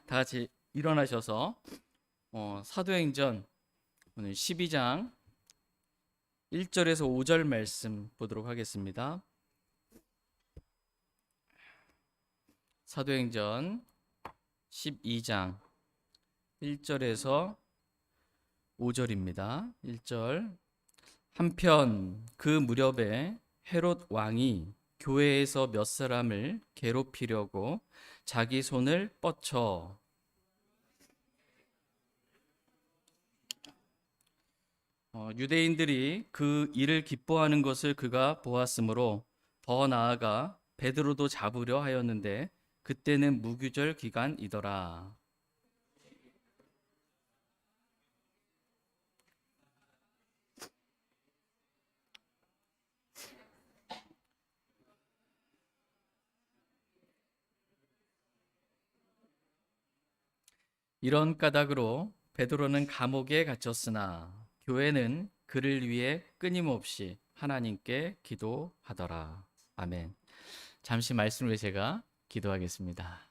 다 같이 일어나셔서 사도행전 오늘 12장 1절에서 5절 말씀 보도록 하겠습니다. 사도행전 12장 1절에서 5절입니다. 1절. 한편 그 무렵에 헤롯 왕이 교회에서 몇 사람을 괴롭히려고 자기 손을 뻗쳐 유대인들이 그 일을 기뻐하는 것을 그가 보았으므로 더 나아가 베드로도 잡으려 하였는데 그때는 무교절 기간이더라. 이런 까닭으로 베드로는 감옥에 갇혔으나 교회는 그를 위해 끊임없이 하나님께 기도하더라. 아멘. 잠시 말씀을 위해 제가 기도하겠습니다.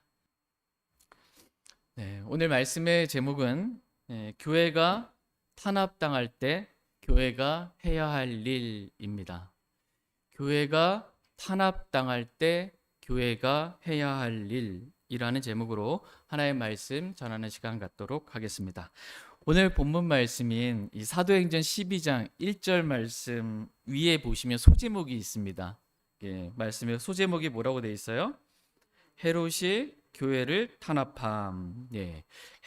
오늘 말씀의 제목은 교회가 탄압당할 때 교회가 해야 할 일입니다. 교회가 탄압당할 때 교회가 해야 할 일이라는 제목으로 하나의 말씀 전하는 시간 갖도록 하겠습니다. 오늘 본문 말씀인 이 사도행전 12장 1절 말씀 위에 보시면 소제목이 있습니다. 말씀의 소제목이 뭐라고 되어 있어요? 헤롯이 교회를 탄압함.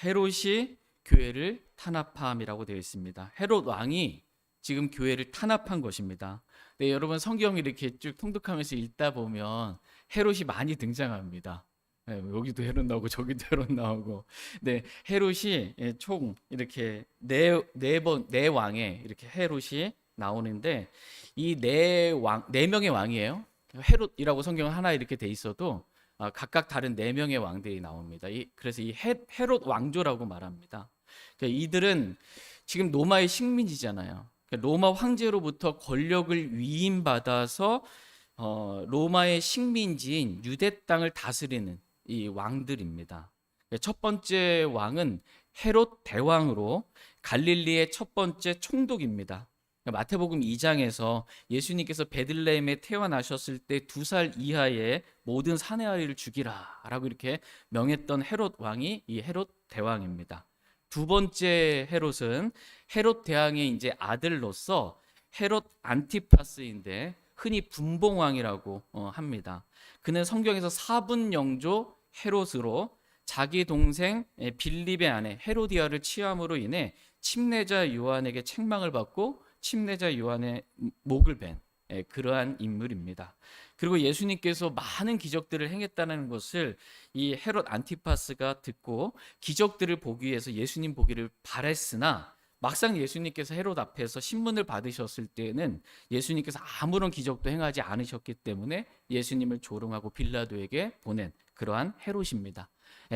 헤롯이 교회를 탄압함이라고 되어 있습니다. 헤롯 왕이 지금 교회를 탄압한 것입니다. 여러분 성경 이렇게 쭉 통독하면서 읽다 보면 헤롯이 많이 등장합니다. 여기도 헤롯 나오고 저기도 헤롯 나오고. 헤롯이 총 이렇게 네 왕의 이렇게 헤롯이 나오는데 이 네 명의 왕이에요. 헤롯이라고 성경은 하나 이렇게 돼 있어도 각각 다른 네 명의 왕들이 나옵니다. 그래서 이 헤롯 왕조라고 말합니다. 이들은 지금 로마의 식민지잖아요. 로마 황제로부터 권력을 위임받아서 로마의 식민지인 유대 땅을 다스리는 이 왕들입니다. 첫 번째 왕은 헤롯 대왕으로 갈릴리의 첫 번째 총독입니다. 마태복음 2장에서 예수님께서 베들레헴에 태어나셨을 때 2살 이하의 모든 사내아이를 죽이라 라고 이렇게 명했던 헤롯 왕이 이 헤롯 대왕입니다. 두 번째 헤롯은 헤롯 대왕의 이제 아들로서 헤롯 안티파스인데 흔히 분봉왕이라고 합니다. 그는 성경에서 사분영조 헤롯으로 자기 동생 빌립의 아내 헤로디아를 취함으로 인해 침례자 요한에게 책망을 받고 침례자 요한의 목을 벤 그러한 인물입니다. 그리고 예수님께서 많은 기적들을 행했다는 것을 이 헤롯 안티파스가 듣고 기적들을 보기 위해서 예수님 보기를 바랬으나 막상 예수님께서 헤롯 앞에서 신문을 받으셨을 때는 예수님께서 아무런 기적도 행하지 않으셨기 때문에 예수님을 조롱하고 빌라도에게 보낸 그러한 헤롯입니다.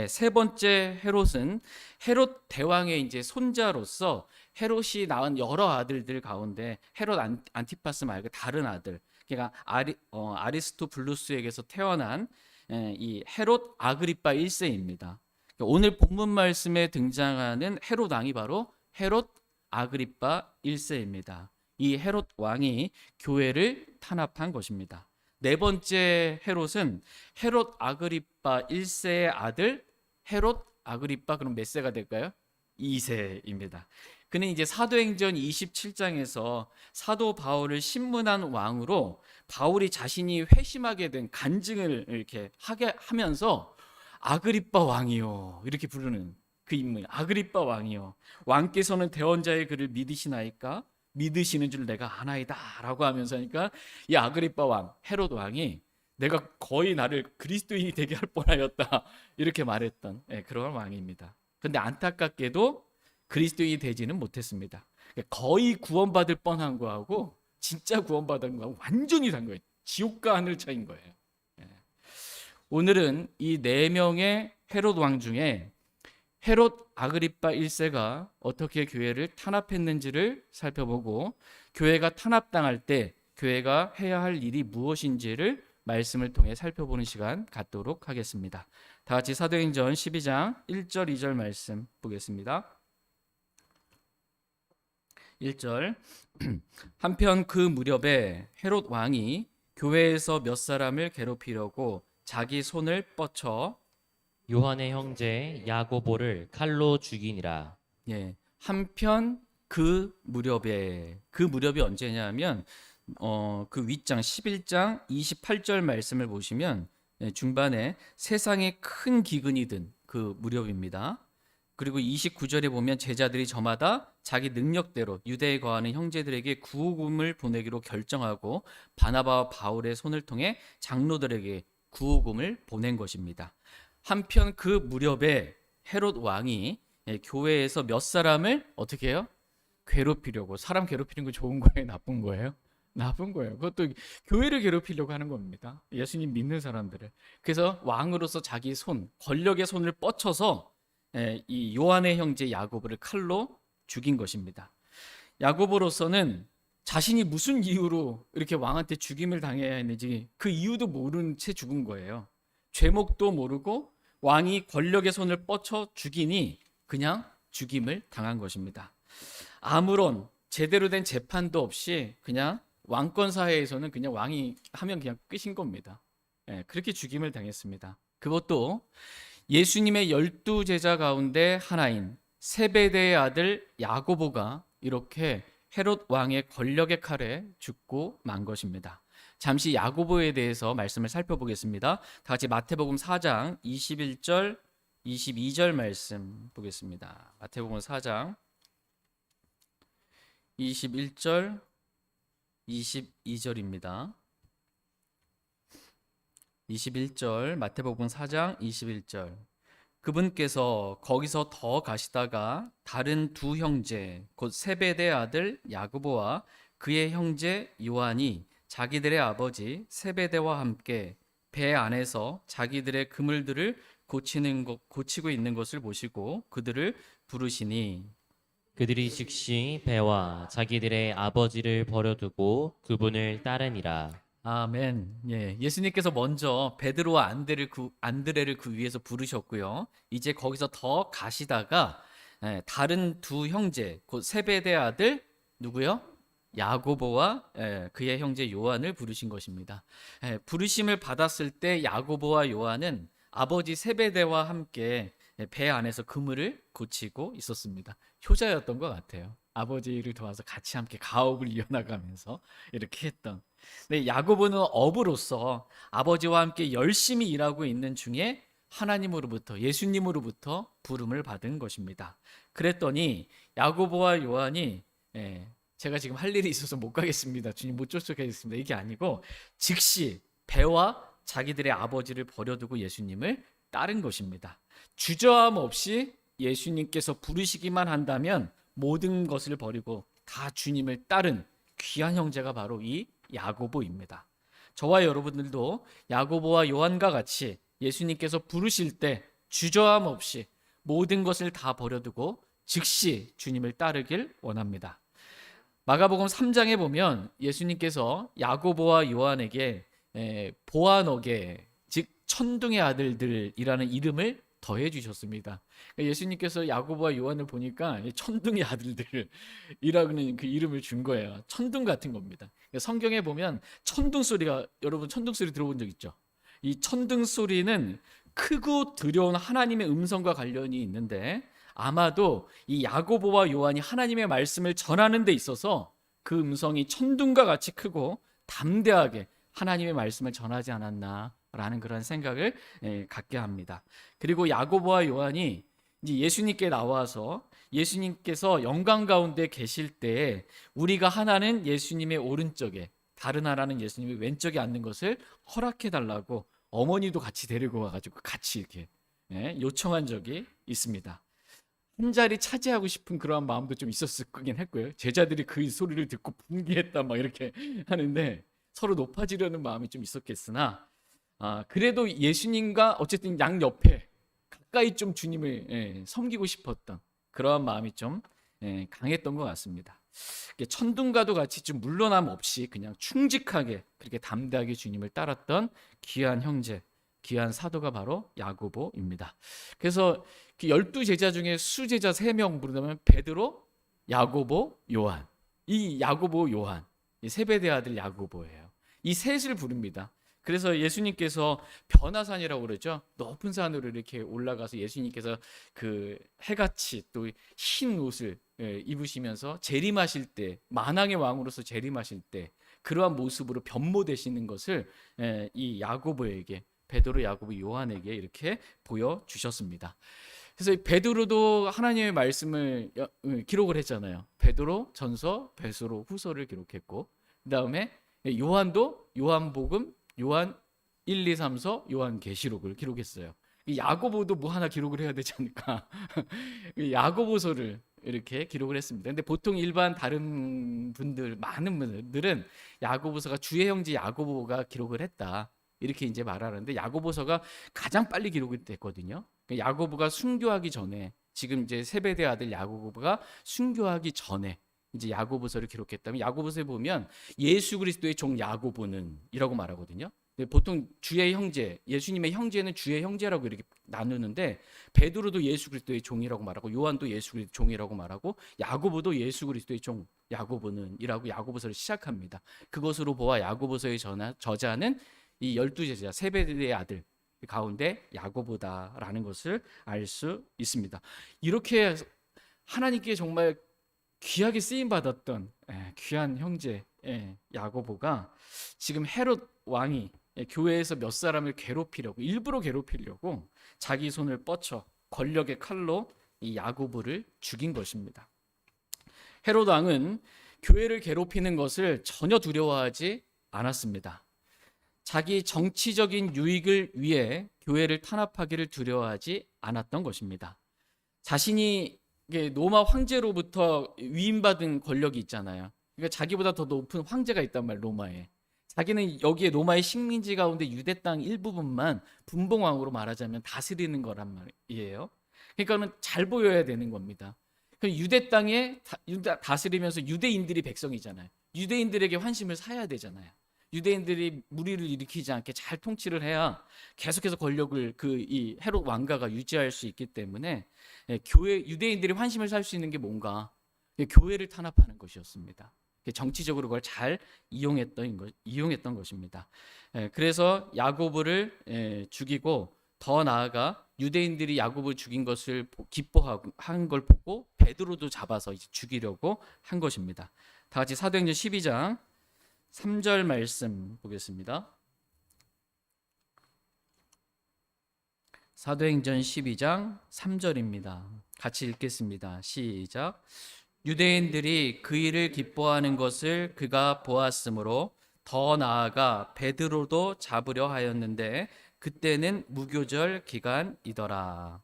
세 번째 헤롯은 헤롯 대왕의 이제 손자로서 헤롯이 낳은 여러 아들들 가운데 헤롯 안티파스 말고 다른 아들, 그러니까 아리스토블루스에게서 태어난 이 헤롯 아그리파 1세입니다. 오늘 본문 말씀에 등장하는 헤롯 왕이 바로 헤롯 아그리파 1세입니다. 이 헤롯 왕이 교회를 탄압한 것입니다. 네 번째 헤롯은 헤롯 아그리파 1세의 아들 헤롯 아그리파, 그럼 몇 세가 될까요? 2세입니다. 그는 이제 사도행전 27장에서 사도 바울을 신문한 왕으로 바울이 자신이 회심하게 된 간증을 이렇게 하게 하면서 아그리파 왕이요 이렇게 부르는 그 인물, 아그리파 왕이요 왕께서는 대언자의 글을 믿으시나이까? 믿으시는 줄 내가 아나이다 라고 하면서 하니까 이 아그리파 왕 헤롯 왕이 내가 거의 나를 그리스도인이 되게 할 뻔하였다 이렇게 말했던 그런 왕입니다. 그런데 안타깝게도 그리스도인이 되지는 못했습니다. 거의 구원받을 뻔한 거하고 진짜 구원받은 거하고 완전히 다른 거예요. 지옥과 하늘 차이인 거예요. 오늘은 이 네 명의 헤롯 왕 중에 헤롯 아그리파 1세가 어떻게 교회를 탄압했는지를 살펴보고 교회가 탄압당할 때 교회가 해야 할 일이 무엇인지를 말씀을 통해 살펴보는 시간 갖도록 하겠습니다. 다 같이 사도행전 12장 1절 2절 말씀 보겠습니다. 1절 한편 그 무렵에 헤롯 왕이 교회에서 몇 사람을 괴롭히려고 자기 손을 뻗쳐 요한의 형제 야고보를 칼로 죽이니라. 한편 그 무렵이 언제냐면 그 윗장 11장 28절 말씀을 보시면 중반에 세상에 큰 기근이 든 그 무렵입니다. 그리고 29절에 보면 제자들이 저마다 자기 능력대로 유대에 거하는 형제들에게 구호금을 보내기로 결정하고 바나바와 바울의 손을 통해 장로들에게 구호금을 보낸 것입니다. 한편 그 무렵에 헤롯 왕이 교회에서 몇 사람을 어떻게 해요? 괴롭히려고. 사람 괴롭히는 거 좋은 거예요? 나쁜 거예요? 나쁜 거예요. 그것도 교회를 괴롭히려고 하는 겁니다. 예수님 믿는 사람들을. 그래서 왕으로서 자기 손, 권력의 손을 뻗쳐서 이 요한의 형제 야고보를 칼로 죽인 것입니다. 야고보로서는 자신이 무슨 이유로 이렇게 왕한테 죽임을 당해야 했는지 그 이유도 모르는 채 죽은 거예요. 죄목도 모르고 왕이 권력의 손을 뻗쳐 죽이니 그냥 죽임을 당한 것입니다. 아무런 제대로 된 재판도 없이 그냥 왕권 사회에서는 그냥 왕이 하면 그냥 끝인 겁니다. 그렇게 죽임을 당했습니다. 그것도 예수님의 12제자 가운데 하나인 세베대의 아들 야고보가 이렇게 헤롯 왕의 권력의 칼에 죽고 만 것입니다. 잠시 야고보에 대해서 말씀을 살펴보겠습니다. 다 같이 마태복음 4장 21절 22절 말씀 보겠습니다. 마태복음 4장 21절 22절입니다. 21절 마태복음 4장 21절 그분께서 거기서 더 가시다가 다른 두 형제 곧 세베대 아들 야고보와 그의 형제 요한이 자기들의 아버지 세베대와 함께 배 안에서 자기들의 그물들을 고치고 있는 것을 보시고 그들을 부르시니 그들이 즉시 배와 자기들의 아버지를 버려두고 그분을 따르니라. 아멘. 예수님께서 먼저 베드로와 안드레를 그 위에서 부르셨고요. 이제 거기서 더 가시다가 다른 두 형제, 곧 세베대 아들 누구요? 야고보와 그의 형제 요한을 부르신 것입니다. 부르심을 받았을 때 야고보와 요한은 아버지 세베대와 함께 배 안에서 그물을 고치고 있었습니다. 효자였던 것 같아요. 아버지를 도와서 같이 함께 가업을 이어나가면서 이렇게 했던. 근데 야고보는 어부로서 아버지와 함께 열심히 일하고 있는 중에 하나님으로부터 예수님으로부터 부름을 받은 것입니다. 그랬더니 야고보와 요한이 제가 지금 할 일이 있어서 못 가겠습니다. 주님 못 쫓아가겠습니다. 이게 아니고 즉시 배와 자기들의 아버지를 버려두고 예수님을 따른 것입니다. 주저함 없이 예수님께서 부르시기만 한다면 모든 것을 버리고 다 주님을 따른 귀한 형제가 바로 이 야고보입니다. 저와 여러분들도 야고보와 요한과 같이 예수님께서 부르실 때 주저함 없이 모든 것을 다 버려두고 즉시 주님을 따르길 원합니다. 마가복음 3장에 보면 예수님께서 야고보와 요한에게 보아너게 즉 천둥의 아들들이라는 이름을 더해 주셨습니다. 예수님께서 야고보와 요한을 보니까 천둥의 아들들이라는 그 이름을 준 거예요. 천둥 같은 겁니다. 성경에 보면 천둥 소리가, 여러분 천둥 소리 들어본 적 있죠? 이 천둥 소리는 크고 두려운 하나님의 음성과 관련이 있는데 아마도 이 야고보와 요한이 하나님의 말씀을 전하는 데 있어서 그 음성이 천둥과 같이 크고 담대하게 하나님의 말씀을 전하지 않았나라는 그런 생각을 갖게 합니다. 그리고 야고보와 요한이 이제 예수님께 나와서 예수님께서 영광 가운데 계실 때 우리가 하나는 예수님의 오른쪽에 다른 하나는 예수님의 왼쪽에 앉는 것을 허락해 달라고 어머니도 같이 데리고 와가지고 같이 이렇게 요청한 적이 있습니다. 한 자리 차지하고 싶은 그러한 마음도 좀 있었을 거긴 했고요. 제자들이 그 소리를 듣고 분개했다 막 이렇게 하는데 서로 높아지려는 마음이 좀 있었겠으나 그래도 예수님과 어쨌든 양 옆에 가까이 좀 주님을 섬기고 싶었던 그러한 마음이 좀 강했던 것 같습니다. 천둥과도 같이 좀 물러남 없이 그냥 충직하게 그렇게 담대하게 주님을 따랐던 귀한 형제, 귀한 사도가 바로 야고보입니다. 그래서 그 12제자 중에 수제자 3명 부르면 베드로, 야고보, 요한. 이 야고보, 요한, 이 세베대 아들 야고보예요. 이 셋을 부릅니다. 그래서 예수님께서 변화산이라고 그러죠. 높은 산으로 이렇게 올라가서 예수님께서 그 해같이 또 흰 옷을 입으시면서 재림하실 때, 만왕의 왕으로서 재림하실 때 그러한 모습으로 변모되시는 것을 이 야고보에게, 베드로, 야고보, 요한에게 이렇게 보여주셨습니다. 그래서 베드로도 하나님의 말씀을 기록을 했잖아요. 베드로 전서, 베드로 후서를 기록했고, 그 다음에 요한도 요한복음, 요한 1, 2, 3서, 요한 계시록을 기록했어요. 이 야고보도 뭐 하나 기록을 해야 되지 않을까? 야고보서를 이렇게 기록을 했습니다. 근데 보통 일반 다른 분들, 많은 분들은 야고보서가 주의 형제 야고보가 기록을 했다, 이렇게 이제 말하는데, 야고보서가 가장 빨리 기록이 됐거든요. 야고보가 순교하기 전에, 지금 이제 세베대 아들 야고보가 순교하기 전에 이제 야고보서를 기록했다면, 야고보서에 보면 예수 그리스도의 종 야고보는 이라고 말하거든요. 보통 주의 형제, 예수님의 형제는 주의 형제라고 이렇게 나누는데, 베드로도 예수 그리스도의 종이라고 말하고, 요한도 예수 그리스도의 종이라고 말하고, 야고보도 예수 그리스도의 종 야고보는 이라고 야고보서를 시작합니다. 그것으로 보아 야고보서의 저자는 이 12제자 세베대의 아들 가운데 야고보다라는 것을 알 수 있습니다. 이렇게 하나님께 정말 귀하게 쓰임 받았던 귀한 형제 야고보가 지금 헤롯 왕이 교회에서 몇 사람을 괴롭히려고, 일부러 괴롭히려고 자기 손을 뻗쳐 권력의 칼로 이 야고보를 죽인 것입니다. 헤롯 왕은 교회를 괴롭히는 것을 전혀 두려워하지 않았습니다. 자기 정치적인 유익을 위해 교회를 탄압하기를 두려워하지 않았던 것입니다. 자신이 로마 황제로부터 위임받은 권력이 있잖아요. 그러니까 자기보다 더 높은 황제가 있단 말이에요, 로마에. 자기는 여기에 로마의 식민지 가운데 유대 땅 일부분만 분봉왕으로 말하자면 다스리는 거란 말이에요. 그러니까는 잘 보여야 되는 겁니다. 유대 땅에 다스리면서 유대인들이 백성이잖아요. 유대인들에게 환심을 사야 되잖아요. 유대인들이 무리를 일으키지 않게 잘 통치를 해야 계속해서 권력을 이 헤롯 왕가가 유지할 수 있기 때문에 유대인들이 환심을 살 수 있는 게 뭔가, 교회를 탄압하는 것이었습니다. 정치적으로 그걸 잘 이용했던 것입니다. 그래서 야고보를 죽이고, 더 나아가 유대인들이 야고보를 죽인 것을 기뻐한 걸 보고 베드로도 잡아서 이제 죽이려고 한 것입니다. 다 같이 사도행전 12장 3절 말씀 보겠습니다. 사도행전 12장 3절입니다. 같이 읽겠습니다. 시작. 유대인들이 그 일을 기뻐하는 것을 그가 보았으므로 더 나아가 베드로도 잡으려 하였는데 그때는 무교절 기간이더라.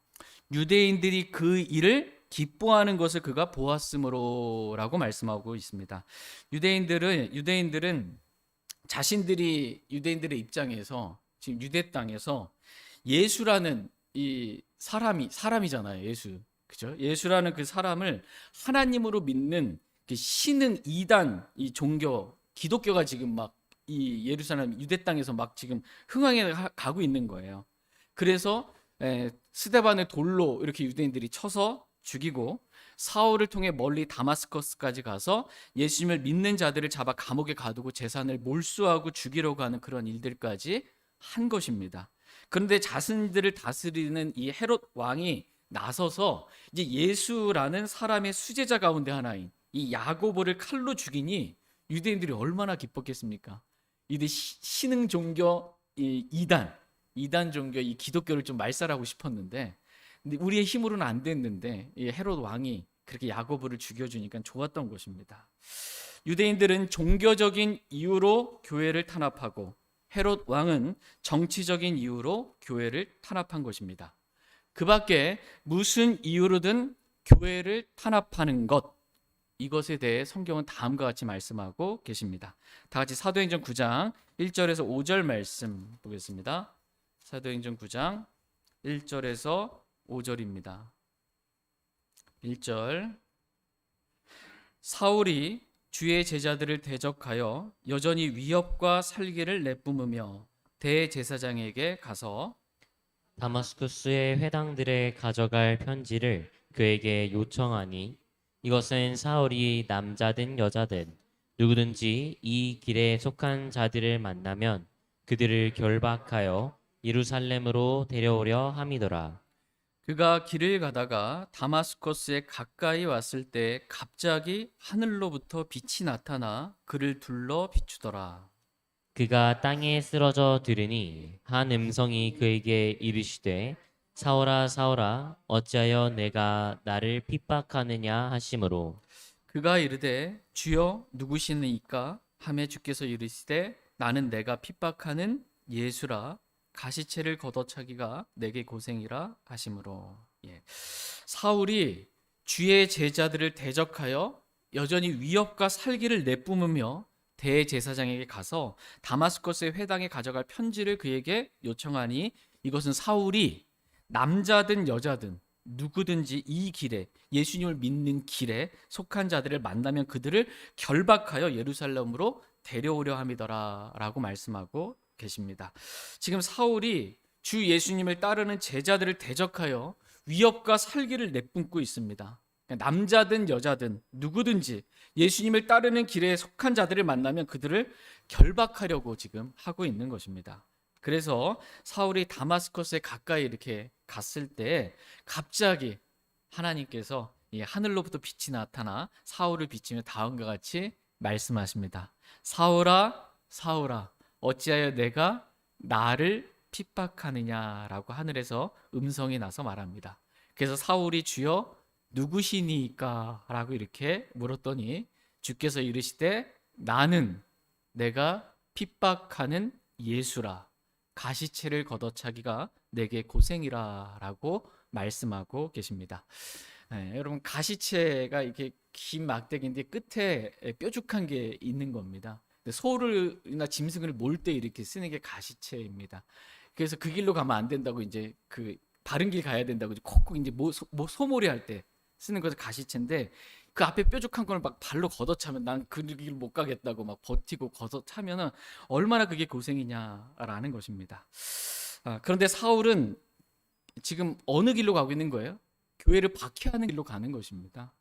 유대인들이 그 일을 기뻐하는 것을 그가 보았으므로라고 말씀하고 있습니다. 유대인들은 자신들이, 유대인들의 입장에서 지금 유대 땅에서 예수라는 이 사람이잖아요. 예수, 그죠? 예수라는 그 사람을 하나님으로 믿는 그 신흥 이단, 이 종교 기독교가 지금 막 이 예루살렘 유대 땅에서 막 지금 흥황해 가고 있는 거예요. 그래서 스데반을 돌로 이렇게 유대인들이 쳐서 죽이고, 사울을 통해 멀리 다마스커스까지 가서 예수님을 믿는 자들을 잡아 감옥에 가두고 재산을 몰수하고 죽이려고 하는 그런 일들까지 한 것입니다. 그런데 자신들을 다스리는 이 헤롯 왕이 나서서 이제 예수라는 사람의 수제자 가운데 하나인 이 야고보를 칼로 죽이니 유대인들이 얼마나 기뻤겠습니까? 이들 신흥 종교 이단 종교 이 기독교를 좀 말살하고 싶었는데, 근데 우리의 힘으로는 안 됐는데 이 헤롯 왕이 그렇게 야고보를 죽여주니까 좋았던 것입니다. 유대인들은 종교적인 이유로 교회를 탄압하고, 헤롯 왕은 정치적인 이유로 교회를 탄압한 것입니다. 그 밖에 무슨 이유로든 교회를 탄압하는 것, 이것에 대해 성경은 다음과 같이 말씀하고 계십니다. 다 같이 사도행전 9장 1절에서 5절 말씀 보겠습니다. 사도행전 9장 1절에서 5절입니다. 1절. 사울이 주의 제자들을 대적하여 여전히 위협과 살기를 내뿜으며 대제사장에게 가서 다마스쿠스의 회당들에 가져갈 편지를 그에게 요청하니 이것은 사울이 남자든 여자든 누구든지 이 길에 속한 자들을 만나면 그들을 결박하여 예루살렘으로 데려오려 함이더라. 그가 길을 가다가 다마스커스에 가까이 왔을 때 갑자기 하늘로부터 빛이 나타나 그를 둘러 비추더라. 그가 땅에 쓰러져 들으니 한 음성이 그에게 이르시되 사울아 사울아 어찌하여 내가 나를 핍박하느냐 하심으로 그가 이르되 주여 누구시니까 하매 주께서 이르시되 나는 내가 핍박하는 예수라 가시체를 걷어차기가 내게 고생이라 하심으로. 예. 사울이 주의 제자들을 대적하여 여전히 위협과 살기를 내뿜으며 대제사장에게 가서 다마스커스의 회당에 가져갈 편지를 그에게 요청하니 이것은 사울이 남자든 여자든 누구든지 이 길에 예수님을 믿는 길에 속한 자들을 만나면 그들을 결박하여 예루살렘으로 데려오려 함이더라라고 말씀하고 계십니다. 지금 사울이 주 예수님을 따르는 제자들을 대적하여 위협과 살기를 내뿜고 있습니다. 남자든 여자든 누구든지 예수님을 따르는 길에 속한 자들을 만나면 그들을 결박하려고 지금 하고 있는 것입니다. 그래서 사울이 다마스커스에 가까이 이렇게 갔을 때 갑자기 하나님께서 하늘로부터 빛이 나타나 사울을 비치며 다음과 같이 말씀하십니다. 사울아 사울아 어찌하여 내가 나를 핍박하느냐라고 하늘에서 음성이 나서 말합니다. 그래서 사울이 주여 누구시니까 라고 이렇게 물었더니 주께서 이르시되 나는 내가 핍박하는 예수라 가시체를 걷어차기가 내게 고생이라 라고 말씀하고 계십니다. 여러분 가시체가 이렇게 긴 막대기인데 끝에 뾰족한 게 있는 겁니다. 소를이나 짐승을 몰 때 이렇게 쓰는 게 가시체입니다. 그래서 그 길로 가면 안 된다고 이제 그 바른 길 가야 된다고 콕콕 이제 소몰이 할 때 쓰는 것이 가시체인데 그 앞에 뾰족한 걸 막 발로 걷어차면 난 그 길 못 가겠다고 막 버티고 걷어차면은 얼마나 그게 고생이냐라는 것입니다. 그런데 사울은 지금 어느 길로 가고 있는 거예요? 교회를 박해하는 길로 가는 것입니다.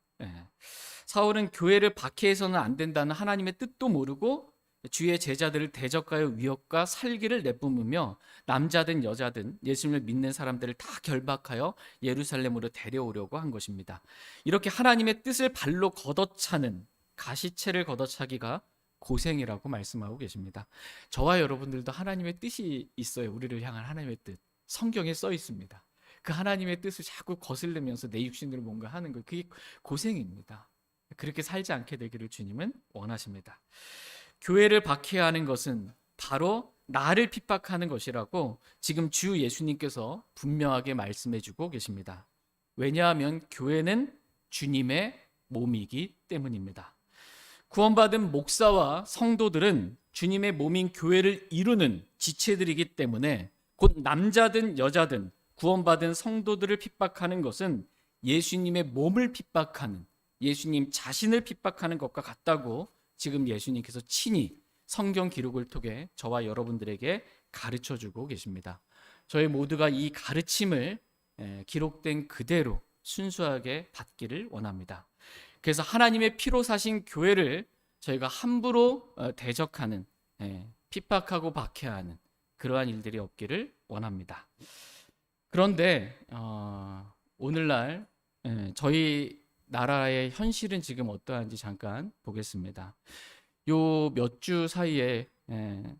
사울은 교회를 박해해서는 안 된다는 하나님의 뜻도 모르고 주의 제자들을 대적하여 위협과 살기를 내뿜으며 남자든 여자든 예수님을 믿는 사람들을 다 결박하여 예루살렘으로 데려오려고 한 것입니다. 이렇게 하나님의 뜻을 발로 걷어차는 가시체를 걷어차기가 고생이라고 말씀하고 계십니다. 저와 여러분들도 하나님의 뜻이 있어요. 우리를 향한 하나님의 뜻. 성경에 써 있습니다. 그 하나님의 뜻을 자꾸 거슬리면서 내 육신으로 뭔가 하는 거 그게 고생입니다. 그렇게 살지 않게 되기를 주님은 원하십니다. 교회를 박해하는 것은 바로 나를 핍박하는 것이라고 지금 주 예수님께서 분명하게 말씀해 주고 계십니다. 왜냐하면 교회는 주님의 몸이기 때문입니다. 구원받은 목사와 성도들은 주님의 몸인 교회를 이루는 지체들이기 때문에 곧 남자든 여자든 구원받은 성도들을 핍박하는 것은 예수님의 몸을 핍박하는 예수님 자신을 핍박하는 것과 같다고 지금 예수님께서 친히 성경 기록을 통해 저와 여러분들에게 가르쳐주고 계십니다. 저희 모두가 이 가르침을 기록된 그대로 순수하게 받기를 원합니다. 그래서 하나님의 피로 사신 교회를 저희가 함부로 대적하는 핍박하고 박해하는 그러한 일들이 없기를 원합니다. 그런데 오늘날 저희 나라의 현실은 지금 어떠한지 잠깐 보겠습니다. 요 몇 주 사이에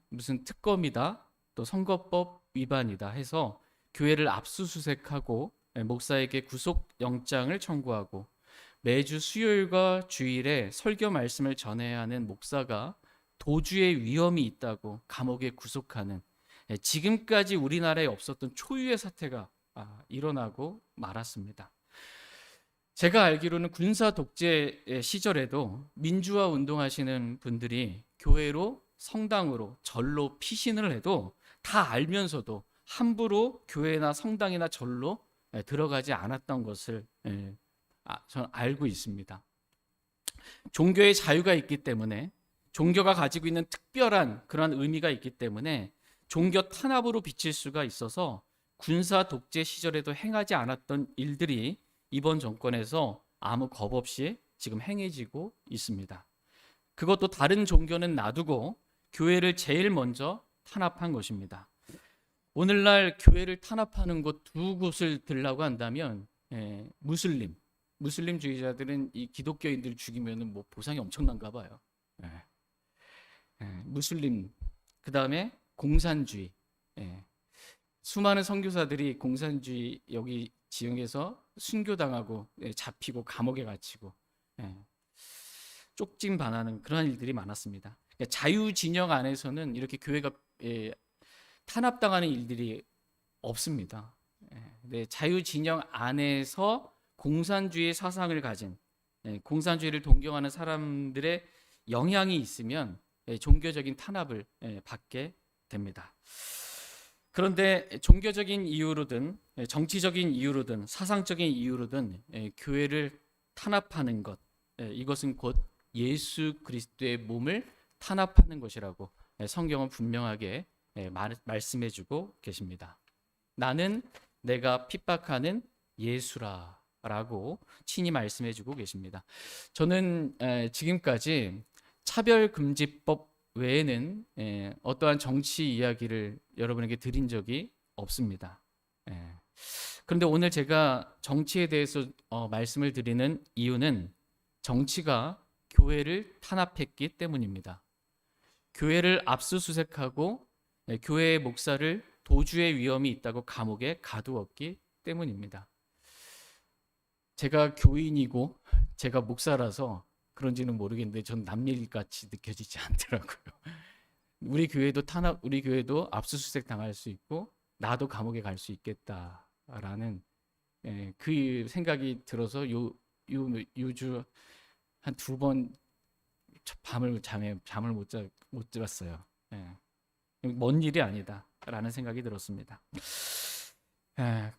무슨 특검이다 또 선거법 위반이다 해서 교회를 압수수색하고 목사에게 구속영장을 청구하고 매주 수요일과 주일에 설교 말씀을 전해야 하는 목사가 도주의 위험이 있다고 감옥에 구속하는 지금까지 우리나라에 없었던 초유의 사태가 일어나고 말았습니다. 제가 알기로는 군사 독재 시절에도 민주화 운동하시는 분들이 교회로 성당으로 절로 피신을 해도 다 알면서도 함부로 교회나 성당이나 절로 들어가지 않았던 것을 저는 알고 있습니다. 종교의 자유가 있기 때문에 종교가 가지고 있는 특별한 그런 의미가 있기 때문에 종교 탄압으로 비칠 수가 있어서 군사 독재 시절에도 행하지 않았던 일들이 이번 정권에서 아무 겁 없이 지금 행해지고 있습니다. 그것도 다른 종교는 놔두고 교회를 제일 먼저 탄압한 것입니다. 오늘날 교회를 탄압하는 곳 두 곳을 들라고 한다면 무슬림주의자들은 이 기독교인들 죽이면 뭐 보상이 엄청난가 봐요. 무슬림, 그 다음에 공산주의. 수많은 선교사들이 공산주의 여기 지역에서 순교당하고 잡히고 감옥에 갇히고 쪽짐반하는 그런 일들이 많았습니다. 자유 진영 안에서는 이렇게 교회가 탄압당하는 일들이 없습니다. 자유 진영 안에서 공산주의 사상을 가진 공산주의를 동경하는 사람들의 영향이 있으면 종교적인 탄압을 받게 됩니다. 그런데 종교적인 이유로든 정치적인 이유로든 사상적인 이유로든 교회를 탄압하는 것, 이것은 곧 예수 그리스도의 몸을 탄압하는 것이라고 성경은 분명하게 말씀해주고 계십니다. 나는 내가 핍박하는 예수라 라고 친히 말씀해주고 계십니다. 저는 지금까지 차별금지법 외에는 어떠한 정치 이야기를 여러분에게 드린 적이 없습니다. 그런데 오늘 제가 정치에 대해서 말씀을 드리는 이유는 정치가 교회를 탄압했기 때문입니다. 교회를 압수수색하고 교회의 목사를 도주의 위험이 있다고 감옥에 가두었기 때문입니다. 제가 교인이고 제가 목사라서 그런지는 모르겠는데 전 남일같이 느껴지지 않더라고요. 우리 교회도 압수수색 당할 수 있고 나도 감옥에 갈 수 있겠다라는 그 생각이 들어서 요주 한 2번 잠을 못 들었어요. 먼 일이 아니다라는 생각이 들었습니다.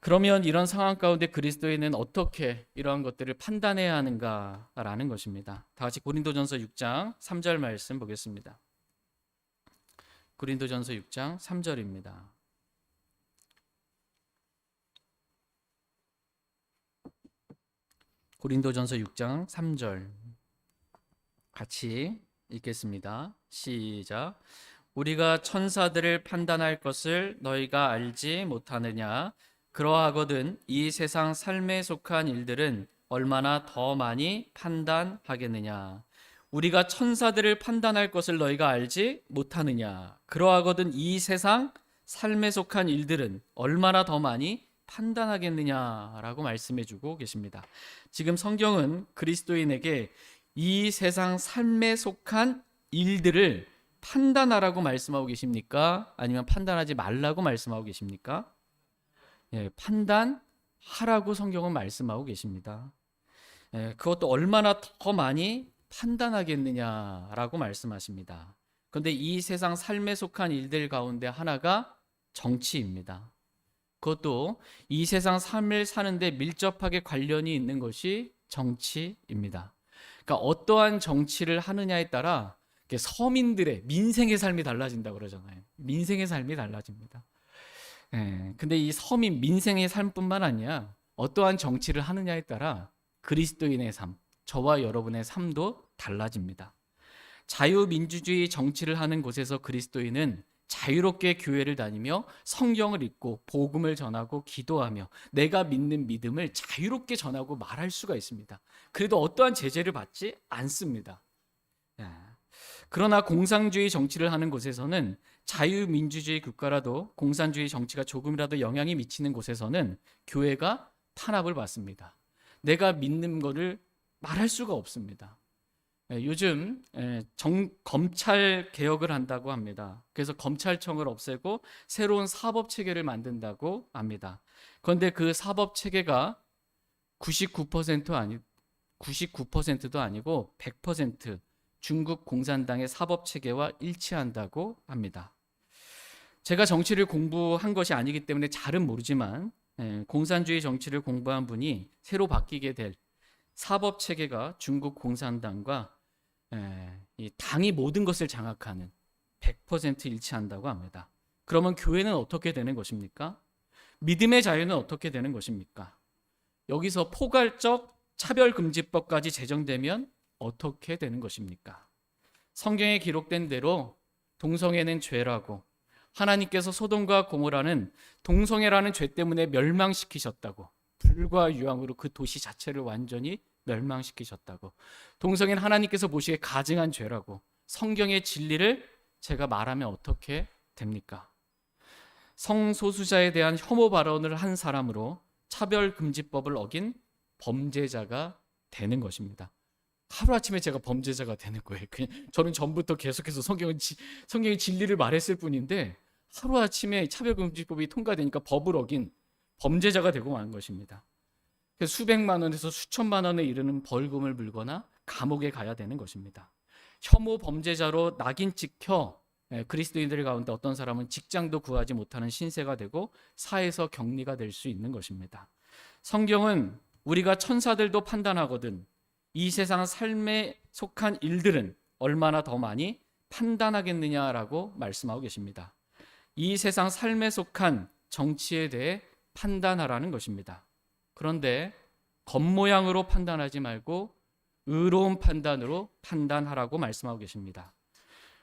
그러면 이런 상황 가운데 그리스도인은 어떻게 이러한 것들을 판단해야 하는가라는 것입니다. 다 같이 고린도전서 6장 3절 말씀 보겠습니다. 고린도전서 6장 3절입니다. 고린도전서 6장 3절 같이 읽겠습니다. 시작. 우리가 천사들을 판단할 것을 너희가 알지 못하느냐? 그러하거든 이 세상 삶에 속한 일들은 얼마나 더 많이 판단하겠느냐? 우리가 천사들을 판단할 것을 너희가 알지 못하느냐? 그러하거든 이 세상 삶에 속한 일들은 얼마나 더 많이 판단하겠느냐라고 말씀해주고 계십니다. 지금 성경은 그리스도인에게 이 세상 삶에 속한 일들을 판단하라고 말씀하고 계십니까? 아니면 판단하지 말라고 말씀하고 계십니까? 판단하라고 성경은 말씀하고 계십니다. 그것도 얼마나 더 많이 판단하겠느냐라고 말씀하십니다. 그런데 이 세상 삶에 속한 일들 가운데 하나가 정치입니다. 그것도 이 세상 삶을 사는데 밀접하게 관련이 있는 것이 정치입니다. 그러니까 어떠한 정치를 하느냐에 따라 서민들의 민생의 삶이 달라진다고 그러잖아요. 민생의 삶이 달라집니다. 근데 이 서민 민생의 삶뿐만 아니라 어떠한 정치를 하느냐에 따라 그리스도인의 삶, 저와 여러분의 삶도 달라집니다. 자유민주주의 정치를 하는 곳에서 그리스도인은 자유롭게 교회를 다니며 성경을 읽고 복음을 전하고 기도하며 내가 믿는 믿음을 자유롭게 전하고 말할 수가 있습니다. 그래도 어떠한 제재를 받지 않습니다. 그러나 공산주의 정치를 하는 곳에서는 자유민주주의 국가라도 공산주의 정치가 조금이라도 영향이 미치는 곳에서는 교회가 탄압을 받습니다. 내가 믿는 것을 말할 수가 없습니다. 요즘 검찰 개혁을 한다고 합니다. 그래서 검찰청을 없애고 새로운 사법체계를 만든다고 합니다. 그런데 그 사법체계가 99%도 아니고 100% 중국 공산당의 사법체계와 일치한다고 합니다. 제가 정치를 공부한 것이 아니기 때문에 잘은 모르지만 공산주의 정치를 공부한 분이 새로 바뀌게 될 사법체계가 중국 공산당과 이 당이 모든 것을 장악하는 100% 일치한다고 합니다. 그러면 교회는 어떻게 되는 것입니까? 믿음의 자유는 어떻게 되는 것입니까? 여기서 포괄적 차별금지법까지 제정되면 어떻게 되는 것입니까? 성경에 기록된 대로 동성애는 죄라고, 하나님께서 소돔과 고모라는 동성애라는 죄 때문에 멸망시키셨다고, 불과 유황으로 그 도시 자체를 완전히 멸망시키셨다고, 동성애는 하나님께서 보시기에 가증한 죄라고, 성경의 진리를 제가 말하면 어떻게 됩니까? 성소수자에 대한 혐오 발언을 한 사람으로 차별금지법을 어긴 범죄자가 되는 것입니다. 하루아침에 제가 범죄자가 되는 거예요. 저는 전부터 계속해서 성경의 진리를 말했을 뿐인데 하루아침에 차별금지법이 통과되니까 법을 어긴 범죄자가 되고 마는 것입니다. 그래서 수백만 원에서 수천만 원에 이르는 벌금을 물거나 감옥에 가야 되는 것입니다. 혐오 범죄자로 낙인 찍혀 그리스도인들 가운데 어떤 사람은 직장도 구하지 못하는 신세가 되고 사회에서 격리가 될 수 있는 것입니다. 성경은 우리가 천사들도 판단하거든 이 세상 삶에 속한 일들은 얼마나 더 많이 판단하겠느냐라고 말씀하고 계십니다. 이 세상 삶에 속한 정치에 대해 판단하라는 것입니다. 그런데 겉모양으로 판단하지 말고 의로운 판단으로 판단하라고 말씀하고 계십니다.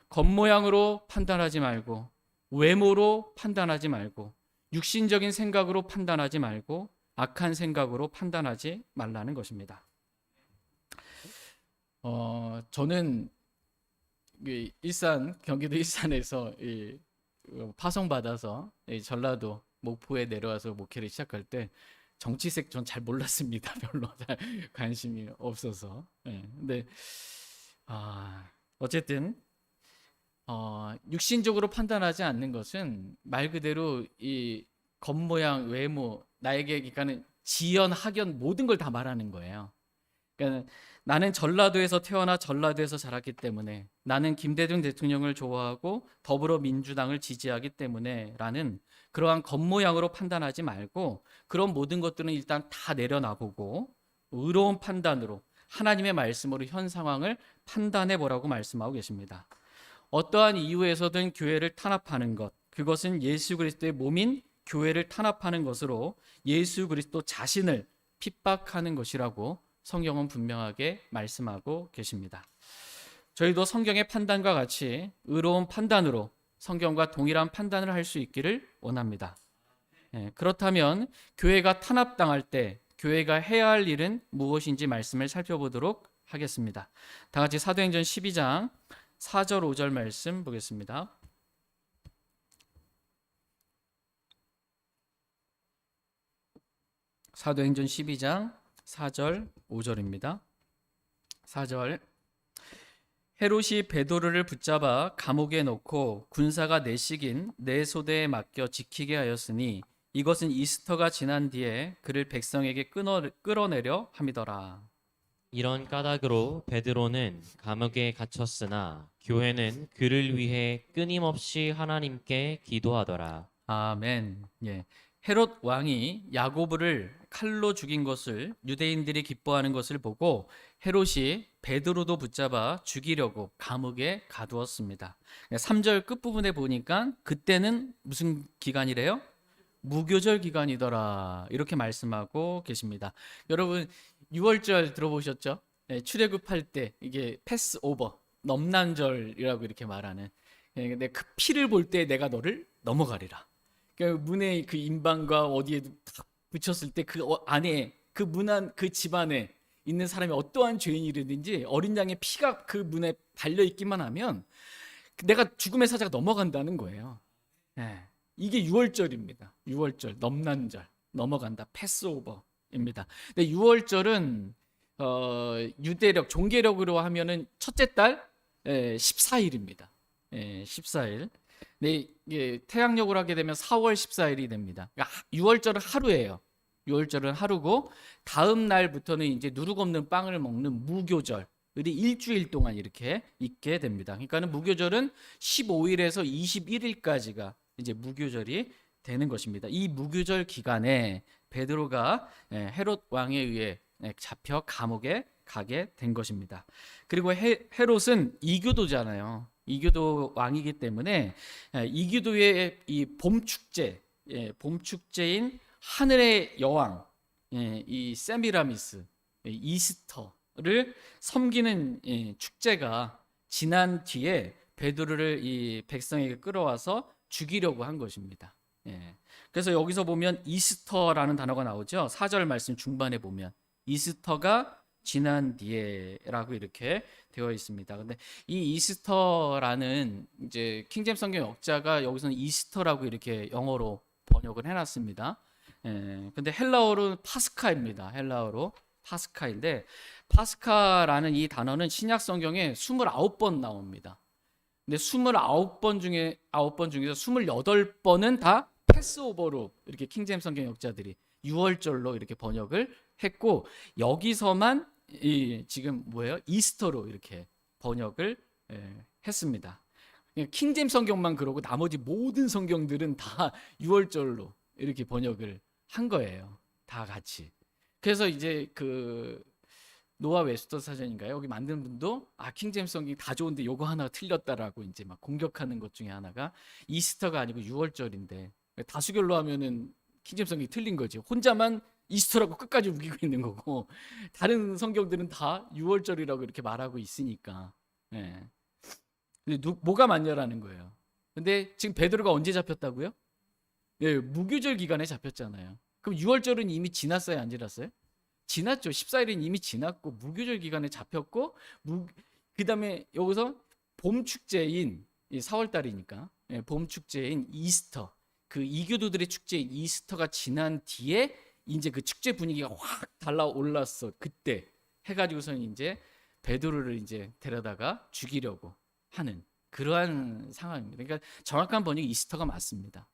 겉모양으로 판단하지 말고 외모로 판단하지 말고 육신적인 생각으로 판단하지 말고 악한 생각으로 판단하지 말라는 것입니다. 저는 경기도 일산에서 파송받아서 전라도 목포에 내려와서 목회를 시작할 때 정치색 전 잘 몰랐습니다. 별로 잘 관심이 없어서. 근데 어쨌든 육신적으로 판단하지 않는 것은 말 그대로 이 겉모양, 외모, 나에게 그러니까는 지연, 학연 모든 걸 다 말하는 거예요. 그러니까 나는 전라도에서 태어나 전라도에서 자랐기 때문에, 나는 김대중 대통령을 좋아하고 더불어민주당을 지지하기 때문에 라는 그러한 겉모양으로 판단하지 말고 그런 모든 것들은 일단 다 내려놔보고 의로운 판단으로 하나님의 말씀으로 현 상황을 판단해 보라고 말씀하고 계십니다. 어떠한 이유에서든 교회를 탄압하는 것, 그것은 예수 그리스도의 몸인 교회를 탄압하는 것으로 예수 그리스도 자신을 핍박하는 것이라고 성경은 분명하게 말씀하고 계십니다. 저희도 성경의 판단과 같이 의로운 판단으로 성경과 동일한 판단을 할 수 있기를 원합니다. 그렇다면 교회가 탄압당할 때 교회가 해야 할 일은 무엇인지 말씀을 살펴보도록 하겠습니다. 다 같이 사도행전 12장 4절 5절 말씀 보겠습니다. 사도행전 12장 4절 5절입니다. 4절 헤롯이 베드로를 붙잡아 감옥에 넣고 군사가 내식인 네 소대에 맡겨 지키게 하였으니 이것은 이스터가 지난 뒤에 그를 백성에게 끌어내려 함이더라. 이런 까닭으로 베드로는 감옥에 갇혔으나 교회는 그를 위해 끊임없이 하나님께 기도하더라. 아멘. 헤롯 왕이 야고보를 칼로 죽인 것을 유대인들이 기뻐하는 것을 보고 헤롯이 베드로도 붙잡아 죽이려고 감옥에 가두었습니다. 3절 끝부분에 보니까 그때는 무슨 기간이래요? 무교절 기간이더라. 이렇게 말씀하고 계십니다. 여러분 6월절 들어보셨죠? 출애굽할 때 이게 패스오버, 넘난절이라고 이렇게 말하는. 근데 그 피를 볼 때 내가 너를 넘어가리라. 그러니까 문에 그 인방과 어디에 탁 붙였을 때 그 안에 그 문 안 그 집안에 있는 사람이 어떠한 죄인이든지 어린 양의 피가 그 문에 발려 있기만 하면 내가 죽음의 사자가 넘어간다는 거예요. 이게 6월절입니다. 6월절 넘난절 넘어간다 패스오버입니다. 근데 6월절은 유대력 종계력으로 하면은 첫째 달 14일입니다. 14일. 네, 이게 태양력으로 하게 되면 4월 14일이 됩니다. 그러니까 6월절은 하루예요. 6월절은 하루고 다음 날부터는 이제 누룩 없는 빵을 먹는 무교절이 일주일 동안 이렇게 있게 됩니다. 그러니까는 무교절은 15일에서 21일까지가 이제 무교절이 되는 것입니다. 이 무교절 기간에 베드로가 헤롯 왕에 의해 잡혀 감옥에 가게 된 것입니다. 그리고 헤롯은 이교도잖아요. 이교도 왕이기 때문에 이교도의 이 봄 축제, 봄 축제인 하늘의 여왕, 이 세미라미스, 이스터를 섬기는 축제가 지난 뒤에 베드로를 이 백성에게 끌어와서 죽이려고 한 것입니다. 그래서 여기서 보면 이스터라는 단어가 나오죠. 4절 말씀 중반에 보면 이스터가 지난 뒤에라고 이렇게 되어 있습니다. 근데 이 이스터라는 이제 킹제임스 성경 역자가 여기서는 이스터라고 이렇게 영어로 번역을 해놨습니다. 근데 헬라어로는 파스카입니다. 헬라어로 파스카인데 파스카라는 이 단어는 신약 성경에 29번 나옵니다. 근데 29번 중에 9번 중에서 28번은 다 패스오버로 이렇게 킹제임스 성경 역자들이 유월절로 이렇게 번역을 했고 여기서만 지금 뭐예요? 이스터로 이렇게 번역을 했습니다. 킹제임스 성경만 그러고 나머지 모든 성경들은 다 유월절로 이렇게 번역을 한 거예요. 다 같이. 그래서 이제 그 노아 웨스터 사전인가요? 여기 만든 분도 킹제임스 성경이 다 좋은데 요거 하나 틀렸다라고 이제 막 공격하는 것 중에 하나가 이스터가 아니고 유월절인데 다수결로 하면은 킹제임스 성경이 틀린 거지. 혼자만 이스터라고 끝까지 우기고 있는 거고 다른 성경들은 다 유월절이라고 이렇게 말하고 있으니까. 근데 뭐가 맞냐라는 거예요. 근데 지금 베드로가 언제 잡혔다고요? 무교절 기간에 잡혔잖아요. 그럼 유월절은 이미 지났어요, 안 지났어요? 지났죠. 14일은 이미 지났고 무교절 기간에 잡혔고 그다음에 여기서 봄 축제인 4월 달이니까 봄 축제인 이스터, 그 이교도들의 축제인 이스터가 지난 뒤에 이제 그 축제 분위기가 확 달라올랐어. 그때 해가지고서는 이제 베드로를 이제 데려다가 죽이려고 하는 그러한 상황입니다. 그러니까 정확한 번역이 이스터가 맞습니다.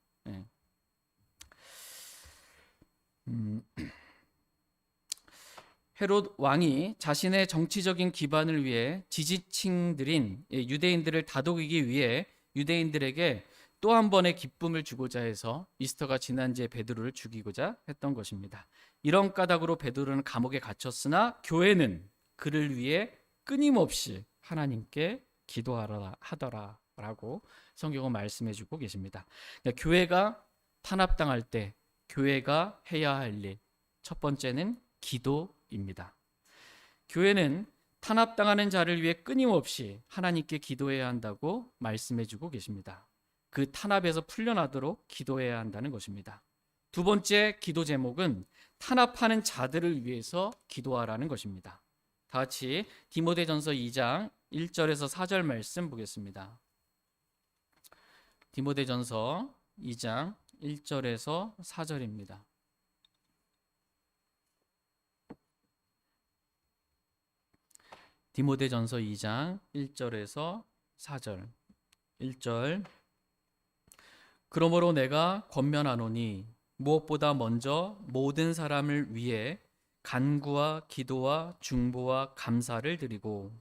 헤롯 왕이 자신의 정치적인 기반을 위해 지지층들인 유대인들을 다독이기 위해 유대인들에게 또 한 번의 기쁨을 주고자 해서 이스터가 지난 뒤에 베드로를 죽이고자 했던 것입니다. 이런 까닭으로 베드로는 감옥에 갇혔으나 교회는 그를 위해 끊임없이 하나님께 기도하더라라고 성경은 말씀해주고 계십니다. 그러니까 교회가 탄압당할 때 교회가 해야 할 일, 첫 번째는 기도입니다. 교회는 탄압당하는 자를 위해 끊임없이 하나님께 기도해야 한다고 말씀해주고 계십니다. 그 탄압에서 풀려나도록 기도해야 한다는 것입니다. 두 번째 기도 제목은 탄압하는 자들을 위해서 기도하라는 것입니다. 다 같이 디모데전서 2장 1절에서 4절 말씀 보겠습니다. 디모데전서 2장 1절에서 4절입니다. 디모데전서 2장 1절에서 4절. 1절. 그러므로 내가 권면하노니 무엇보다 먼저 모든 사람을 위해 간구와 기도와 중보와 감사를 드리고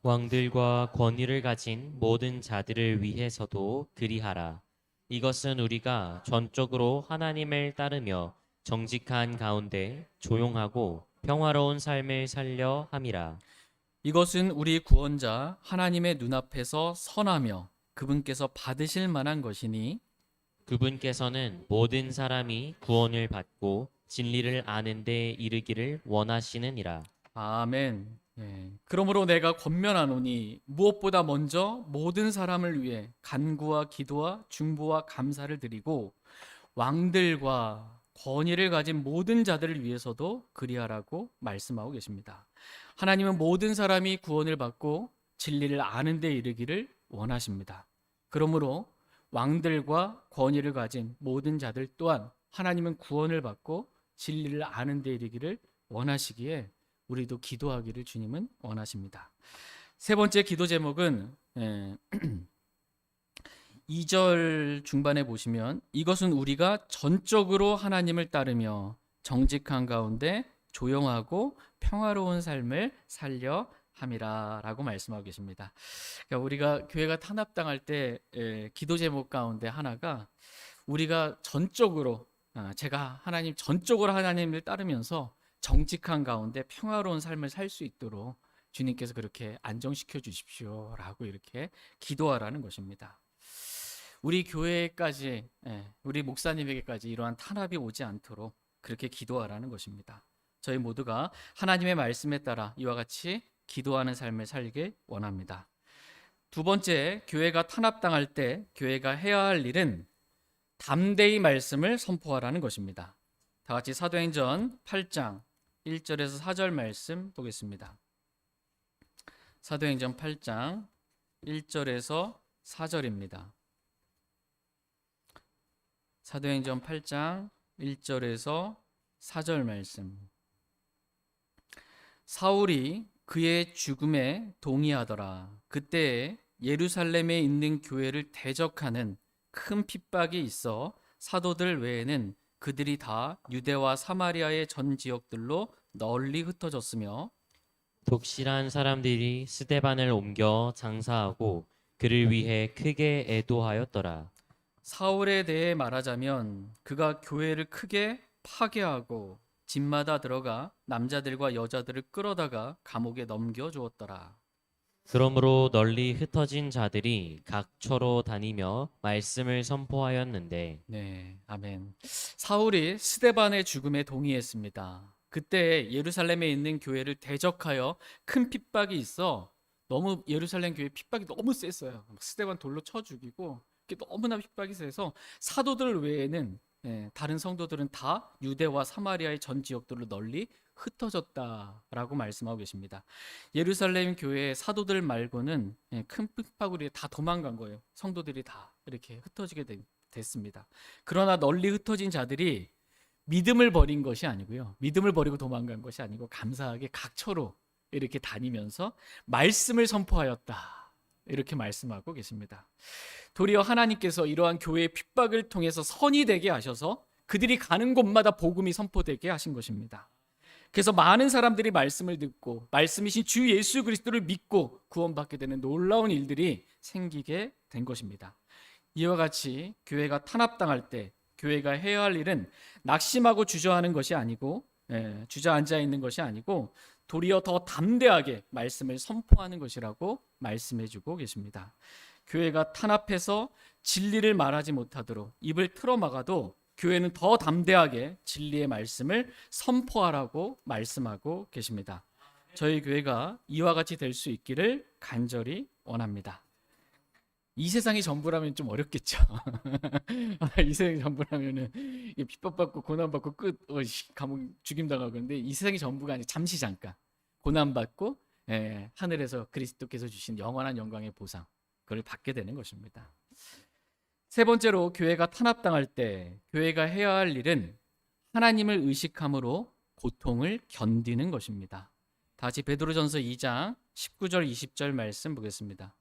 왕들과 권위를 가진 모든 자들을 위해서도 그리하라. 이것은 우리가 전적으로 하나님을 따르며 정직한 가운데 조용하고 평화로운 삶을 살려 함이라. 이것은 우리 구원자 하나님의 눈앞에서 선하며 그분께서 받으실 만한 것이니 그분께서는 모든 사람이 구원을 받고 진리를 아는 데 이르기를 원하시느니라. 아멘. 그러므로 내가 권면하노니 무엇보다 먼저 모든 사람을 위해 간구와 기도와 중보와 감사를 드리고 왕들과 권위를 가진 모든 자들을 위해서도 그리하라고 말씀하고 계십니다. 하나님은 모든 사람이 구원을 받고 진리를 아는 데 이르기를 원하십니다. 그러므로 왕들과 권위를 가진 모든 자들 또한 하나님은 구원을 받고 진리를 아는 데 이르기를 원하시기에 우리도 기도하기를 주님은 원하십니다. 세 번째 기도 제목은 2절 중반에 보시면 이것은 우리가 전적으로 하나님을 따르며 정직한 가운데 조용하고 평화로운 삶을 살려 함이라라고 말씀하고 계십니다. 그러니까 우리가 교회가 탄압당할 때 기도 제목 가운데 하나가 우리가 전적으로 제가 전적으로 하나님을 따르면서 정직한 가운데 평화로운 삶을 살 수 있도록 주님께서 그렇게 안정시켜 주십시오라고 이렇게 기도하라는 것입니다. 우리 교회까지, 우리 목사님에게까지 이러한 탄압이 오지 않도록 그렇게 기도하라는 것입니다. 저희 모두가 하나님의 말씀에 따라 이와 같이 기도하는 삶을 살길 원합니다. 두 번째, 교회가 탄압당할 때 교회가 해야 할 일은 담대히 말씀을 선포하라는 것입니다. 다 같이 사도행전 8장 1절에서 4절 말씀 보겠습니다. 사도행전 8장 1절에서 4절입니다. 사도행전 8장 1절에서 4절 말씀. 사울이 그의 죽음에 동의하더라. 그때에 예루살렘에 있는 교회를 대적하는 큰 핍박이 있어 사도들 외에는 그들이 다 유대와 사마리아의 전 지역들로 널리 흩어졌으며 독실한 사람들이 스데반을 옮겨 장사하고 그를 위해 크게 애도하였더라. 사울에 대해 말하자면 그가 교회를 크게 파괴하고 집마다 들어가 남자들과 여자들을 끌어다가 감옥에 넘겨주었더라. 그러므로 널리 흩어진 자들이 각처로 다니며 말씀을 선포하였는데 네, 아멘. 사울이 스데반의 죽음에 동의했습니다. 그때 예루살렘에 있는 교회를 대적하여 큰 핍박이 있어 너무 예루살렘 교회 핍박이 너무 셌어요. 스데반 돌로 쳐 죽이고 너무나 핍박이 세서 사도들 외에는 다른 성도들은 다 유대와 사마리아의 전 지역들로 널리 흩어졌다라고 말씀하고 계십니다. 예루살렘 교회의 사도들 말고는 큰 핍박으로 다 도망간 거예요. 성도들이 다 이렇게 흩어지게 됐습니다. 그러나 널리 흩어진 자들이 믿음을 버린 것이 아니고요. 믿음을 버리고 도망간 것이 아니고 감사하게 각처로 이렇게 다니면서 말씀을 선포하였다. 이렇게 말씀하고 계십니다. 도리어 하나님께서 이러한 교회의 핍박을 통해서 선이 되게 하셔서 그들이 가는 곳마다 복음이 선포되게 하신 것입니다. 그래서 많은 사람들이 말씀을 듣고 말씀이신 주 예수 그리스도를 믿고 구원받게 되는 놀라운 일들이 생기게 된 것입니다. 이와 같이 교회가 탄압당할 때 교회가 해야 할 일은 낙심하고 주저하는 것이 아니고 주저앉아 있는 것이 아니고 도리어 더 담대하게 말씀을 선포하는 것이라고 말씀해주고 계십니다. 교회가 탄압해서 진리를 말하지 못하도록 입을 틀어막아도 교회는 더 담대하게 진리의 말씀을 선포하라고 말씀하고 계십니다. 저희 교회가 이와 같이 될 수 있기를 간절히 원합니다. 이 세상이 전부라면 좀 어렵겠죠. 이 세상이 전부라면은 핍박받고 고난받고 감옥 죽임당하고 그런데 이 세상이 전부가 아니라 잠시 잠깐 고난받고 하늘에서 그리스도께서 주신 영원한 영광의 보상 그걸 받게 되는 것입니다. 세 번째로 교회가 탄압당할 때 교회가 해야 할 일은 하나님을 의식함으로 고통을 견디는 것입니다. 다시 베드로전서 2장 19절 20절 말씀 보겠습니다.